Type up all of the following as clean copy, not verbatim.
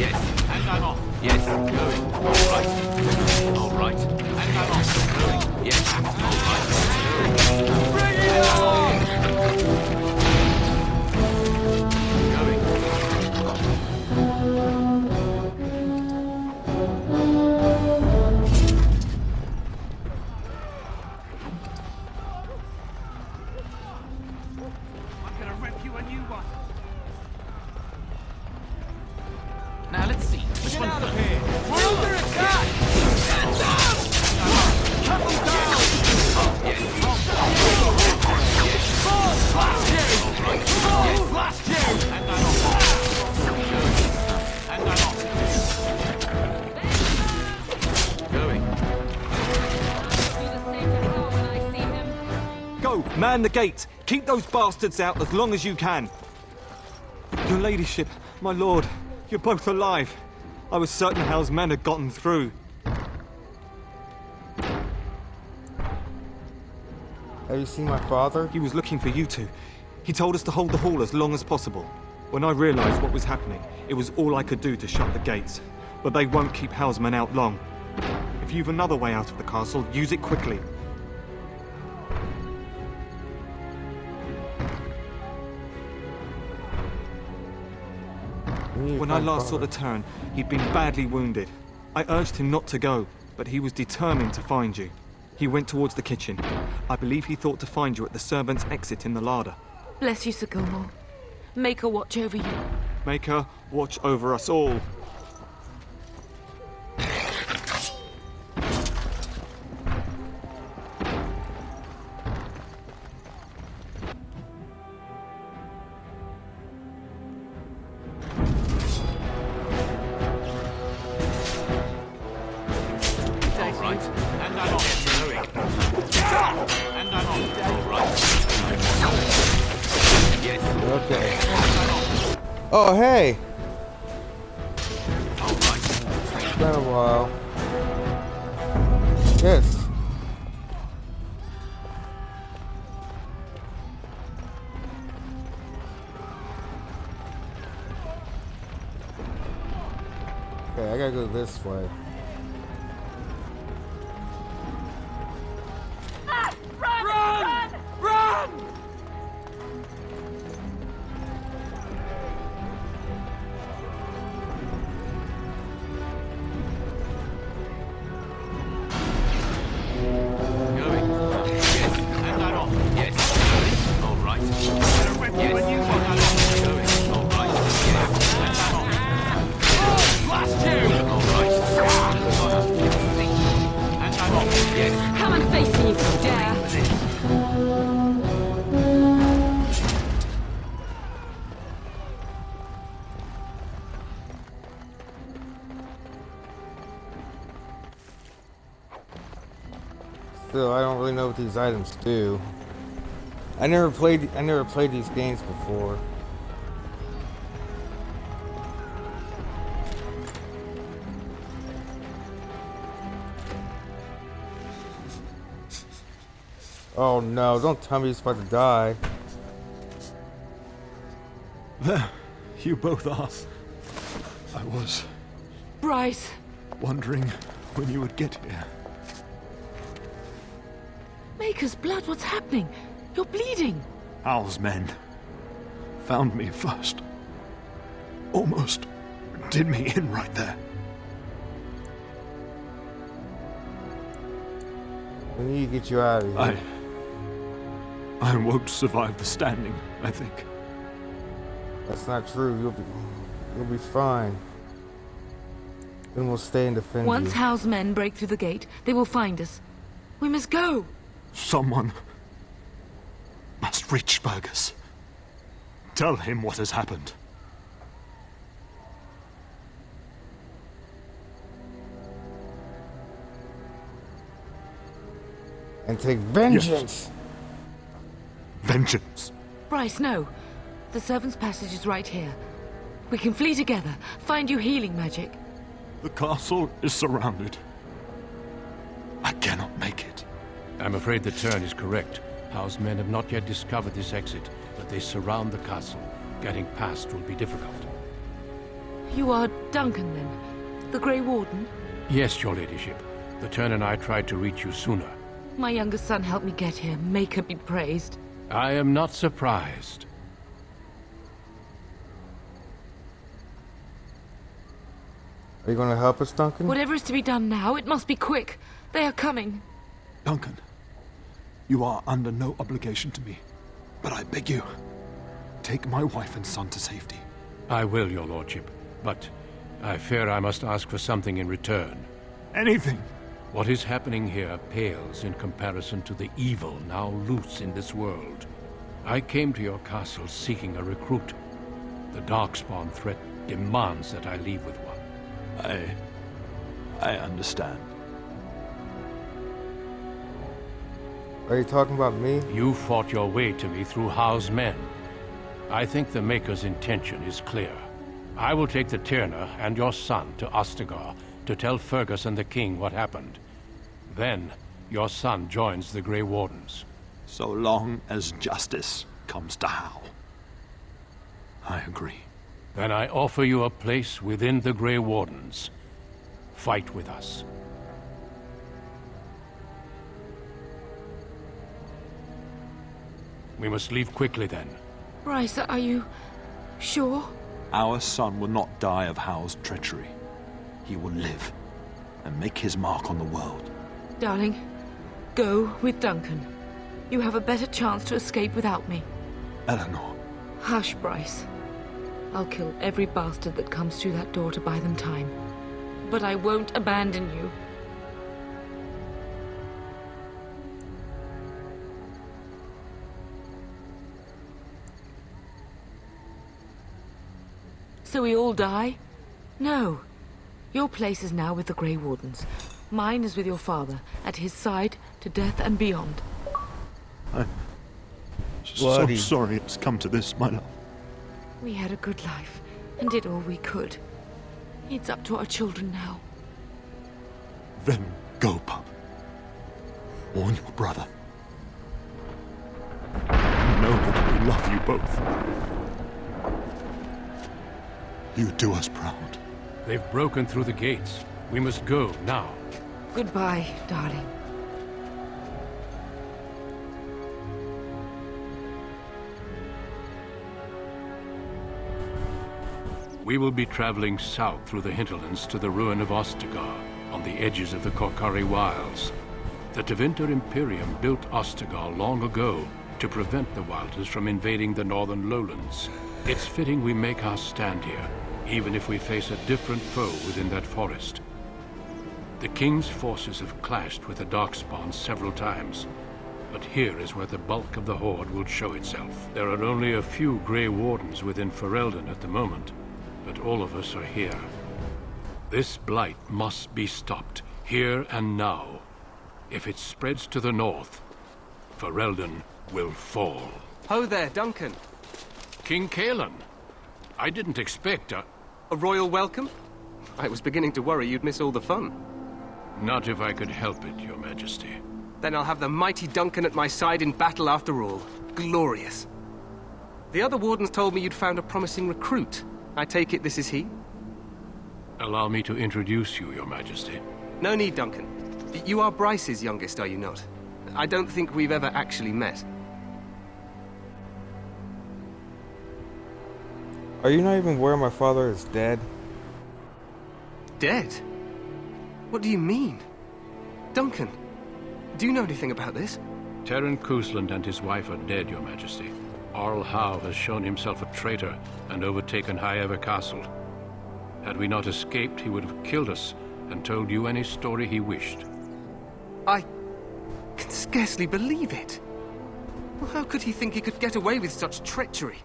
Yes. And I'm off. Yes. Going. All right. All right. And I'm off. Going. Yes. All right. Bring it on! Going. I'm gonna rip you a new one. Now let's see. Which one first? We're under attack! Stand down! Cut them down! Blast you! Blast you! And I'm off. And I'm off. Going. Go, man the gate. Keep those bastards out as long as you can. Your ladyship, my lord, you're both alive. I was certain Hal's men had gotten through. Have you seen my father? He was looking for you two. He told us to hold the hall as long as possible. When I realized what was happening, it was all I could do to shut the gates. But they won't keep Hal's men out long. If you've another way out of the castle, use it quickly. When I last saw the Turn, he'd been badly wounded. I urged him not to go, but he was determined to find you. He went towards the kitchen. I believe he thought to find you at the servants' exit in the larder. Bless you, Sir Gilmore. Make her watch over you. Make her watch over us all. All right. And I'm off. Going. And I'm off. All right. Yes. Okay. And I'm off. Oh, hey! All right. It's been a while. Yes. Okay, I gotta go this way. Going. Yes. And I'm off. Yes. Going. All right. Yes. And I'm off. Going. All right. Yes. And I'm off. Blast you! All right. And I'm off. Yes. Come and face me if you dare. Still, I don't really know what these items do. I never played these games before. Oh no, don't tell me he's about to die. There, you both are. I was Bryce, wondering when you would get here. Maker's blood, what's happening? You're bleeding. Hal's men found me first. Almost did me in right there. We need to get you out of here. I won't survive the standing, I think. That's not true. You'll be fine. Then we'll stay and defend Once you. Hal's men break through the gate, they will find us. We must go. Someone must reach Fergus. Tell him what has happened. And take vengeance. Vengeance. Bryce, no. The servants' passage is right here. We can flee together, find you healing magic. The castle is surrounded. I cannot make it. I'm afraid the Turn is correct. Hal's men have not yet discovered this exit, but they surround the castle. Getting past will be difficult. You are Duncan, then? The Grey Warden? Yes, your ladyship. The Tern and I tried to reach you sooner. My youngest son helped me get here. Make her be praised. I am not surprised. Are you gonna help us, Duncan? Whatever is to be done now, it must be quick. They are coming. Duncan, you are under no obligation to me. But I beg you, take my wife and son to safety. I will, your lordship. But I fear I must ask for something in return. Anything. What is happening here pales in comparison to the evil now loose in this world. I came to your castle seeking a recruit. The Darkspawn threat demands that I leave with one. I understand. Are you talking about me? You fought your way to me through Howe's men. I think the Maker's intention is clear. I will take the Tyrna and your son to Ostagar to tell Fergus and the king what happened. Then, your son joins the Grey Wardens. So long as justice comes to Howe. I agree. Then I offer you a place within the Grey Wardens. Fight with us. We must leave quickly then. Bryce, are you sure? Our son will not die of Howe's treachery. He will live and make his mark on the world. Darling, go with Duncan. You have a better chance to escape without me. Eleanor. Hush, Bryce. I'll kill every bastard that comes through that door to buy them time. But I won't abandon you. So we all die? No. Your place is now with the Grey Wardens. Mine is with your father, at his side, to death and beyond. I'm Bloody. so sorry it's come to this, my love. We had a good life, and did all we could. It's up to our children now. Then go, pup. Warn your brother. Know that we love you both. You do us proud. They've broken through the gates. We must go now. Goodbye, darling. We will be traveling south through the hinterlands to the ruin of Ostagar, on the edges of the Korcari Wilds. The Tevinter Imperium built Ostagar long ago to prevent the Wilders from invading the northern lowlands. It's fitting we make our stand here, even if we face a different foe within that forest. The King's forces have clashed with the Darkspawn several times, but here is where the bulk of the Horde will show itself. There are only a few Grey Wardens within Ferelden at the moment, but all of us are here. This blight must be stopped, here and now. If it spreads to the north, Ferelden will fall. Ho there, Duncan. King Cailan, I didn't expect A royal welcome? I was beginning to worry you'd miss all the fun. Not if I could help it, Your Majesty. Then I'll have the mighty Duncan at my side in battle after all. Glorious. The other wardens told me you'd found a promising recruit. I take it this is he? Allow me to introduce you, Your Majesty. No need, Duncan. You are Bryce's youngest, are you not? I don't think we've ever actually met. Are you not even aware my father is dead? Dead? What do you mean? Duncan, do you know anything about this? Terran Cousland and his wife are dead, Your Majesty. Arl Howe has shown himself a traitor and overtaken Highever Castle. Had we not escaped, he would have killed us and told you any story he wished. I can scarcely believe it. Well, how could he think he could get away with such treachery?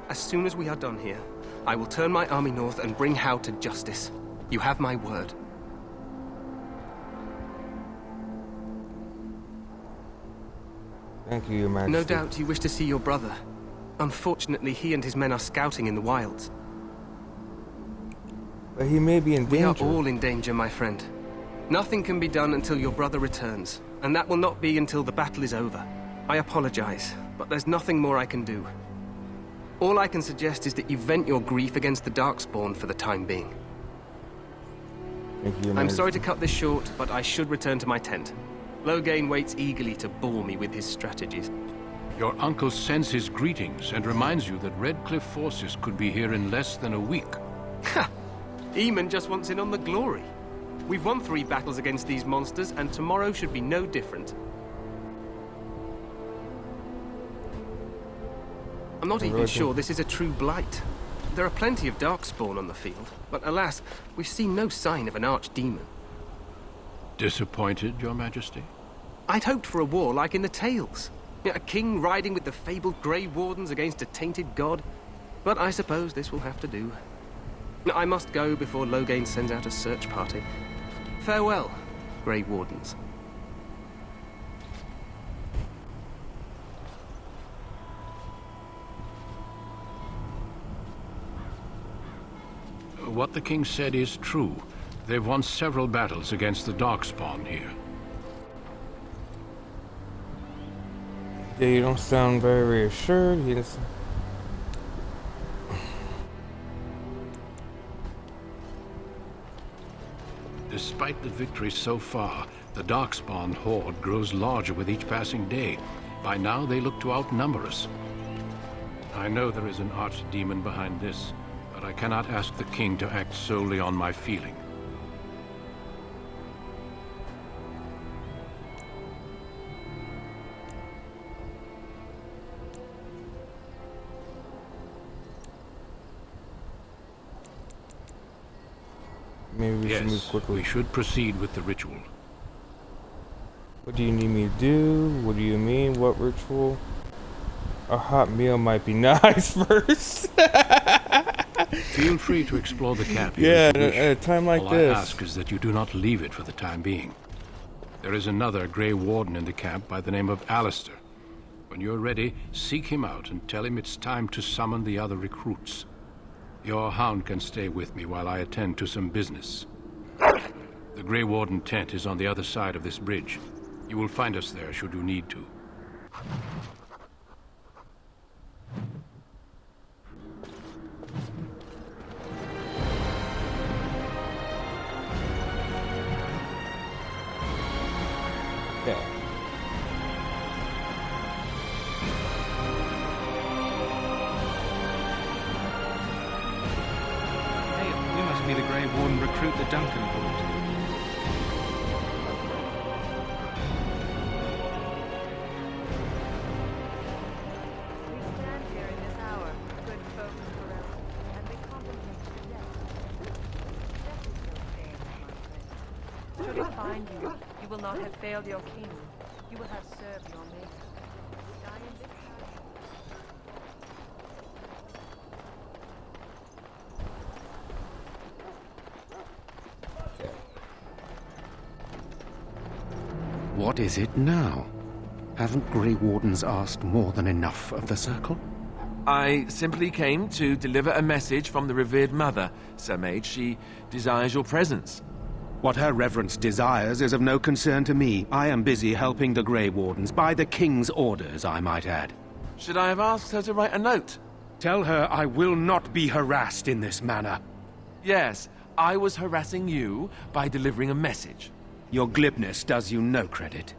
As soon as we are done here, I will turn my army north and bring Howe to justice. You have my word. Thank you, Your Majesty. No doubt you wish to see your brother. Unfortunately, he and his men are scouting in the wilds. But he may be in We are danger. all in danger, my friend. Nothing can be done until your brother returns, and that will not be until the battle is over. I apologize, but there's nothing more I can do. All I can suggest is that you vent your grief against the Darkspawn for the time being. Thank you, I'm sorry Majesty. to cut this short, but I should return to my tent. Loghain waits eagerly to bore me with his strategies. Your uncle sends his greetings and reminds you that Redcliffe forces could be here in less than a week. Ha! Eamon just wants in on the glory. We've won 3 battles against these monsters, and tomorrow should be no different. I'm not even sure this is a true blight. There are plenty of Darkspawn on the field, but alas, we've seen no sign of an archdemon. Disappointed, Your Majesty? I'd hoped for a war like in the tales. A king riding with the fabled Grey Wardens against a tainted god. But I suppose this will have to do. I must go before Loghain sends out a search party. Farewell, Grey Wardens. What the king said is true. They've won several battles against the Darkspawn here. Yeah, you don't sound very reassured. He just... Despite the victory so far, the Darkspawn horde grows larger with each passing day. By now, they look to outnumber us. I know there is an archdemon behind this, but I cannot ask the king to act solely on my feeling. Maybe we should move Yes, quickly. we should proceed with the ritual. What do you need me to do? What do you mean? What ritual? A hot meal might be nice first. Feel free to explore the camp. Yeah, if you wish. at a time like All this. I ask is that you do not leave it for the time being. There is another Grey Warden in the camp by the name of Alistair. When you're ready, seek him out and tell him it's time to summon the other recruits. Your hound can stay with me while I attend to some business. The Grey Warden tent is on the other side of this bridge. You will find us there should you need to. Okay. Hey, we must be the Grey Warden recruit that Duncan brought. We stand here in this hour, good folk forever, and we contemplate death. Death is no shame, my friend. Should it find you, you will not have failed your king. You will have served your maker. Die in this house. What is it now? Haven't Grey Wardens asked more than enough of the Circle? I simply came to deliver a message from the revered mother, Sir Mage. She desires your presence. What her reverence desires is of no concern to me. I am busy helping the Grey Wardens, by the King's orders, I might add. Should I have asked her to write a note? Tell her I will not be harassed in this manner. Yes, I was harassing you by delivering a message. Your glibness does you no credit.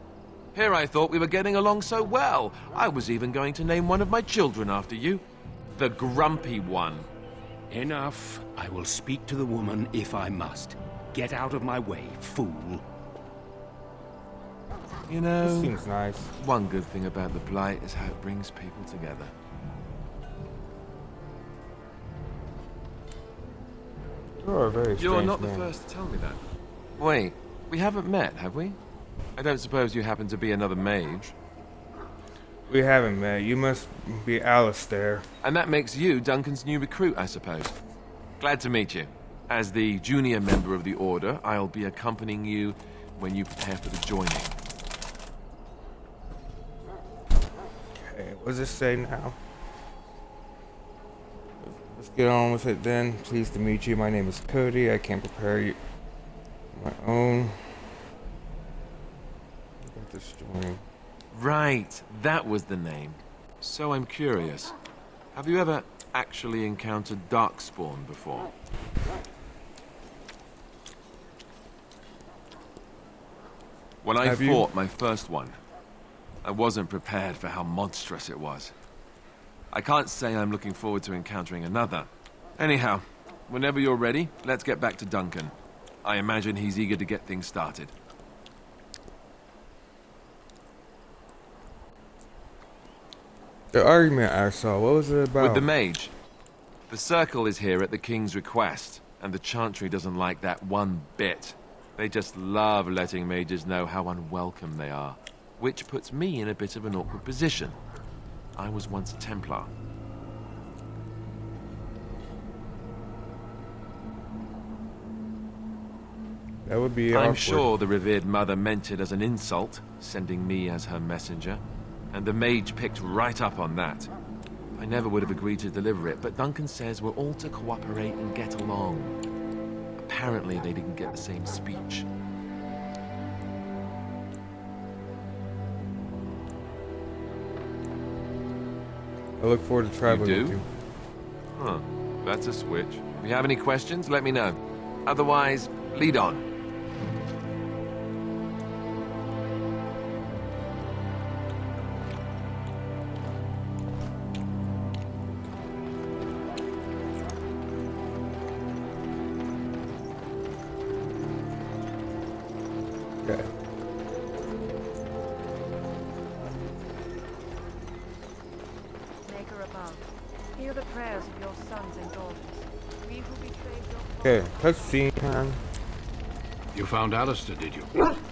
Here I thought we were getting along so well. I was even going to name one of my children after you. The Grumpy One. Enough. I will speak to the woman if I must. Get out of my way, fool. You know, This seems nice. one good thing about the Blight is how it brings people together. You're a very You're strange not the man. first to tell me that. Wait, we haven't met, have we? I don't suppose you happen to be another mage. We haven't met. You must be Alistair. And that makes you Duncan's new recruit, I suppose. Glad to meet you. As the junior member of the Order, I'll be accompanying you when you prepare for the joining. Okay, what does this say now? Let's get on with it then. Pleased to meet you. My name is Cody. I can prepare you my own. Got this joining. Right, that was the name. So I'm curious. Have you ever actually encountered Darkspawn before? When I fought my first one, I wasn't prepared for how monstrous it was. I can't say I'm looking forward to encountering another. Anyhow, whenever you're ready, let's get back to Duncan. I imagine he's eager to get things started. The argument I saw, what was it about? With the mage. The circle is here at the king's request, and the Chantry doesn't like that one bit. They just love letting mages know how unwelcome they are, which puts me in a bit of an awkward position. I was once a Templar. That would be I'm awkward. sure the revered mother meant it as an insult, sending me as her messenger, and the mage picked right up on that. I never would have agreed to deliver it, but Duncan says we're all to cooperate and get along. Apparently they didn't get the same speech. I look forward to traveling You do? with you. Huh. That's a switch. If you have any questions, let me know. Otherwise, lead on. Okay. Maker above, hear the prayers of your sons and daughters. We who betrayed your Okay, cutscene time. You found Alistair, did you?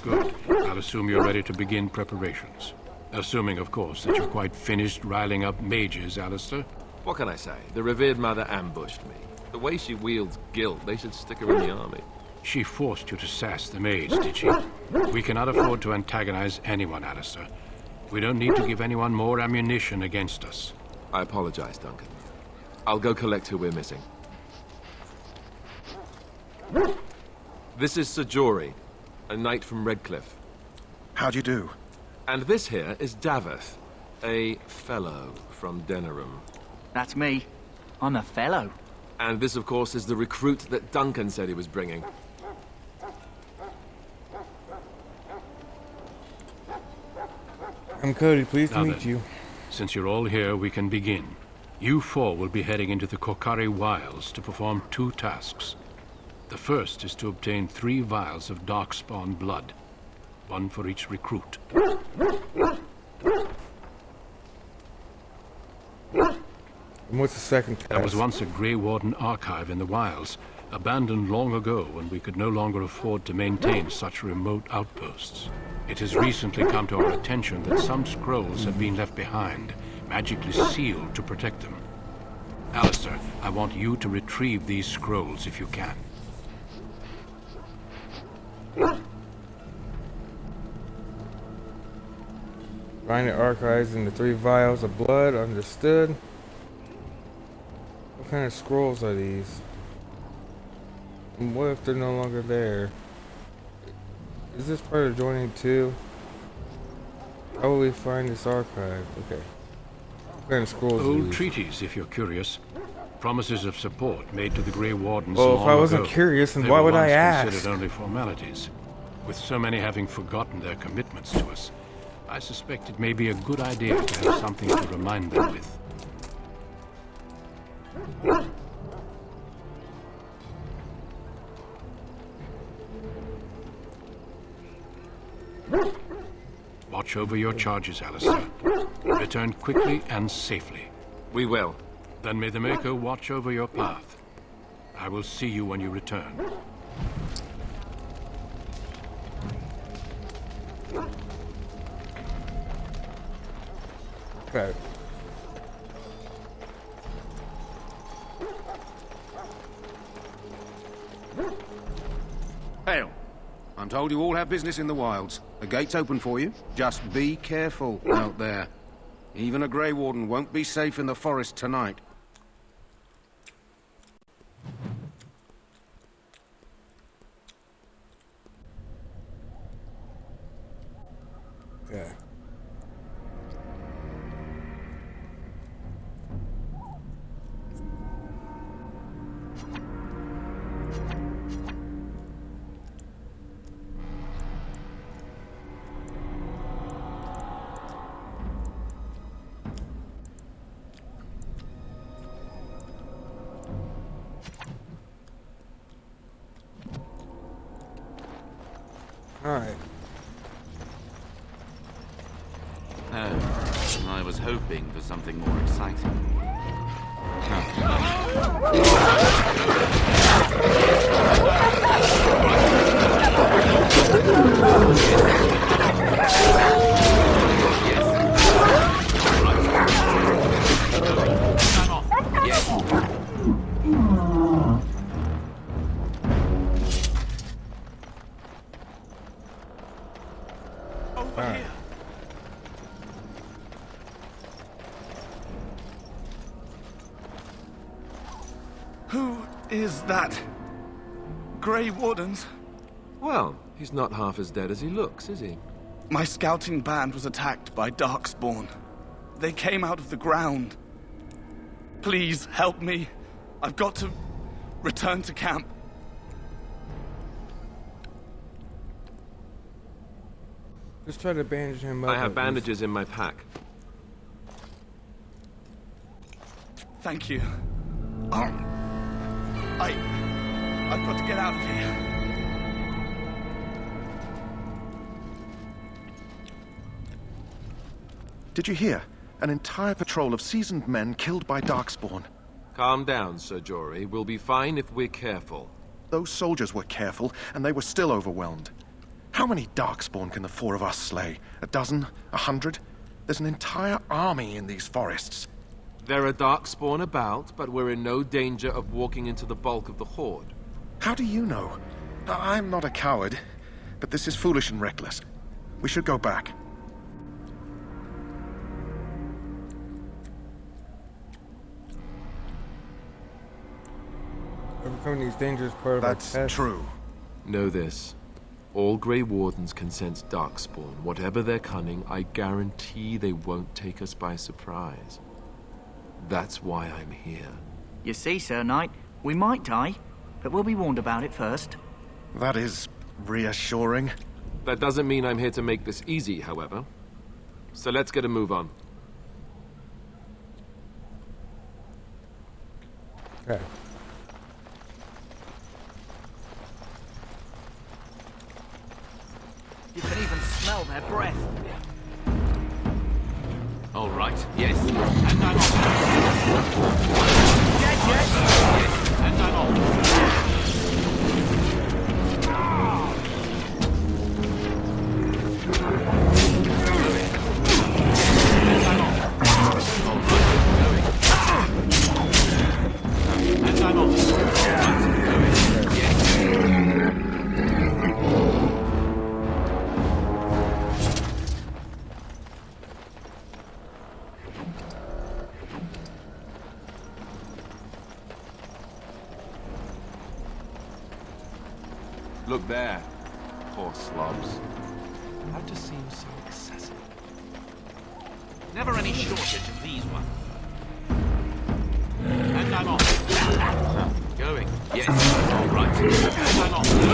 Good. I'll assume you're ready to begin preparations. Assuming, of course, that you're quite finished riling up mages, Alistair. What can I say? The revered mother ambushed me. The way she wields guilt, they should stick her in the army. She forced you to sass the maids, did she? We cannot afford to antagonize anyone, Alistair. We don't need to give anyone more ammunition against us. I apologize, Duncan. I'll go collect who we're missing. This is Sir Jory, a knight from Redcliffe. How do you do? And this here is Daveth, a fellow from Denerim. That's me. I'm a fellow. And this, of course, is the recruit that Duncan said he was bringing. I'm Cody, pleased to Now meet then, you. Since you're all here, we can begin. You four will be heading into the Korcari Wilds to perform 2 tasks. The first is to obtain 3 vials of Darkspawn blood, 1 for each recruit. And what's the second task? There was once a Grey Warden archive in the wilds, abandoned long ago when we could no longer afford to maintain such remote outposts. It has recently come to our attention that some scrolls have been left behind, magically sealed to protect them. Alistair, I want you to retrieve these scrolls if you can. Find the archives in the 3 vials of blood, understood. What kind of scrolls are these? And what if they're no longer there? Is this part of joining too? How will we find this archive? Okay. What kind of scrolls are Old these? treaties, if you're curious. Promises of support made to the Grey Wardens Well, if long I wasn't ago. curious, then They why were would I once ask? considered only formalities. With so many having forgotten their commitments to us, I suspect it may be a good idea to have something to remind them with. Watch over your charges, Alistair. Return quickly and safely. We will. Then may the Maker watch over your path. I will see you when you return. Okay. Hail. I'm told you all have business in the wilds. The gate's open for you. Just be careful out there. Even a Grey Warden won't be safe in the forest tonight. Okay. Alright. Oh, I was hoping for something more exciting. Over here. Who is that? Grey Wardens? Well, he's not half as dead as he looks, is he? My scouting band was attacked by Darkspawn. They came out of the ground. Please help me. I've got to return to camp. Just try to bandage him up. I have bandages in my pack. Thank you. I've got to get out of here. Did you hear? An entire patrol of seasoned men killed by Darkspawn. Calm down, Sir Jory. We'll be fine if we're careful. Those soldiers were careful, and they were still overwhelmed. How many Darkspawn can the four of us slay? A dozen? 100? There's an entire army in these forests. There are Darkspawn about, but we're in no danger of walking into the bulk of the Horde. How do you know? I'm not a coward, but this is foolish and reckless. We should go back. Overcoming these dangers part of our test. That's true. Know this. All Grey Wardens can sense Darkspawn. Whatever their cunning, I guarantee they won't take us by surprise. That's why I'm here. You see, Sir Knight, we might die, but we'll be warned about it first. That is reassuring. That doesn't mean I'm here to make this easy, however. So let's get a move on. Okay. You can even smell their breath. All right, yes. And I'm off. Dead yet? Yes, and I'm off. Look there. Poor slobs. That just seems so excessive. Never any shortage of these ones. And I'm off. Going. Yes. All right. And I'm off. All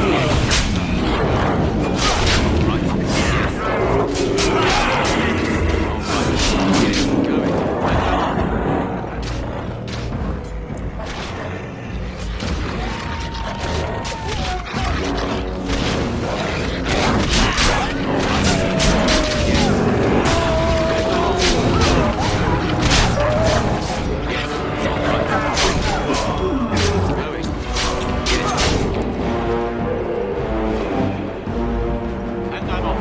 right. Yes. All right. Yes. Going. And I'm off.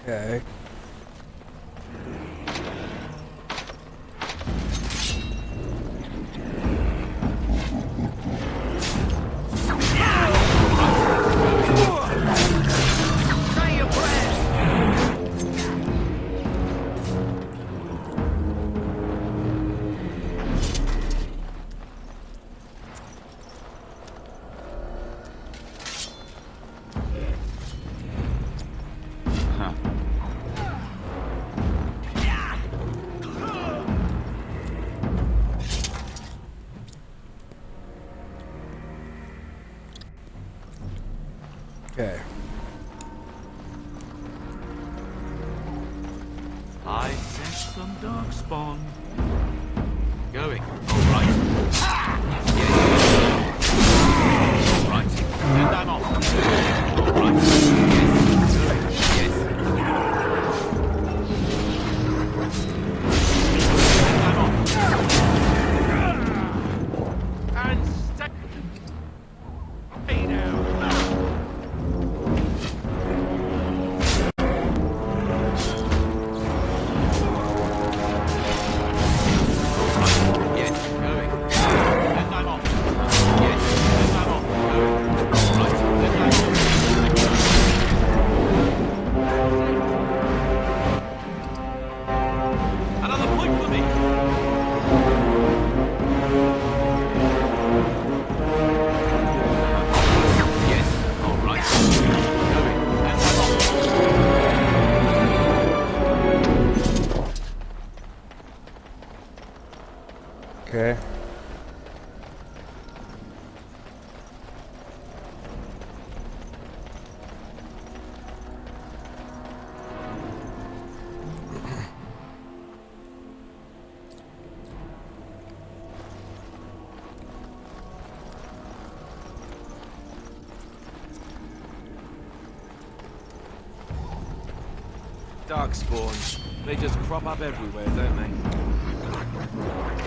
Okay. Huh. Okay. I sense some darkspawn. Going. All right. Yes. All right. Send that off. All right. Yes. Going. Yes. Send that off. And second. Hey now. Okay. Darkspawn. They just crop up everywhere, don't they?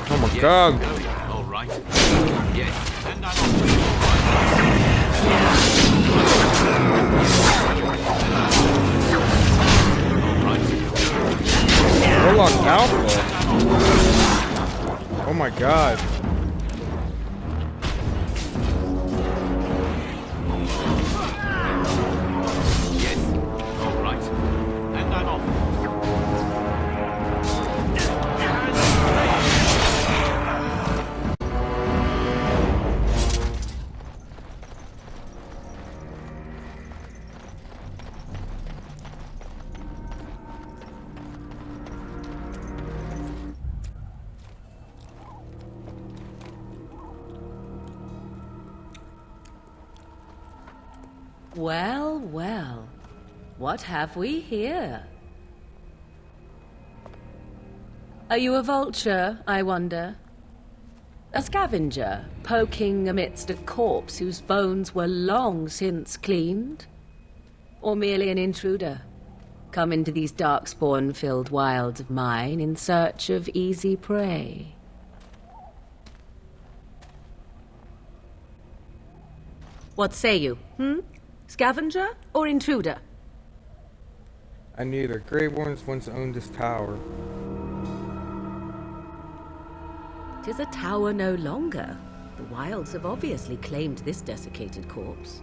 Oh my god. All right. Yes. Send that Warlock Alpha. Oh my god. Yes. All right. Send that off. Well, well. What have we here? Are you a vulture, I wonder? A scavenger, poking amidst a corpse whose bones were long since cleaned? Or merely an intruder, come into these darkspawn-filled wilds of mine in search of easy prey? What say you, Scavenger or intruder? I neither. Grey Wardens once owned this tower. 'Tis a tower no longer. The wilds have obviously claimed this desiccated corpse.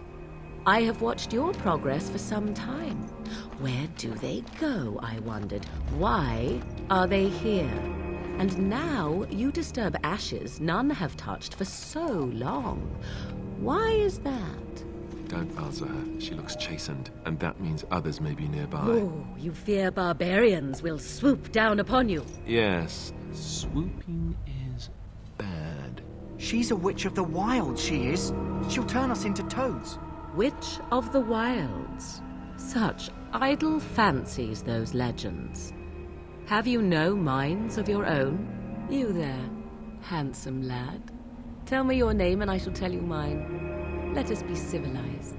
I have watched your progress for some time. Where do they go, I wondered? Why are they here? And now you disturb ashes none have touched for so long. Why is that? Don't answer her. She looks chastened, and that means others may be nearby. Oh, you fear barbarians will swoop down upon you. Yes, swooping is bad. She's a witch of the wild, she is. She'll turn us into toads. Witch of the wilds. Such idle fancies, those legends. Have you no minds of your own? You there, handsome lad. Tell me your name and I shall tell you mine. Let us be civilized.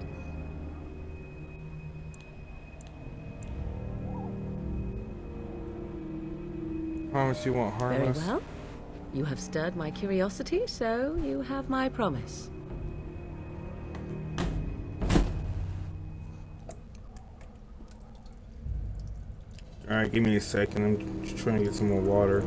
Promise you won't harm us. Very well. You have stirred my curiosity, so you have my promise. Alright, give me a second. I'm just trying to get some more water.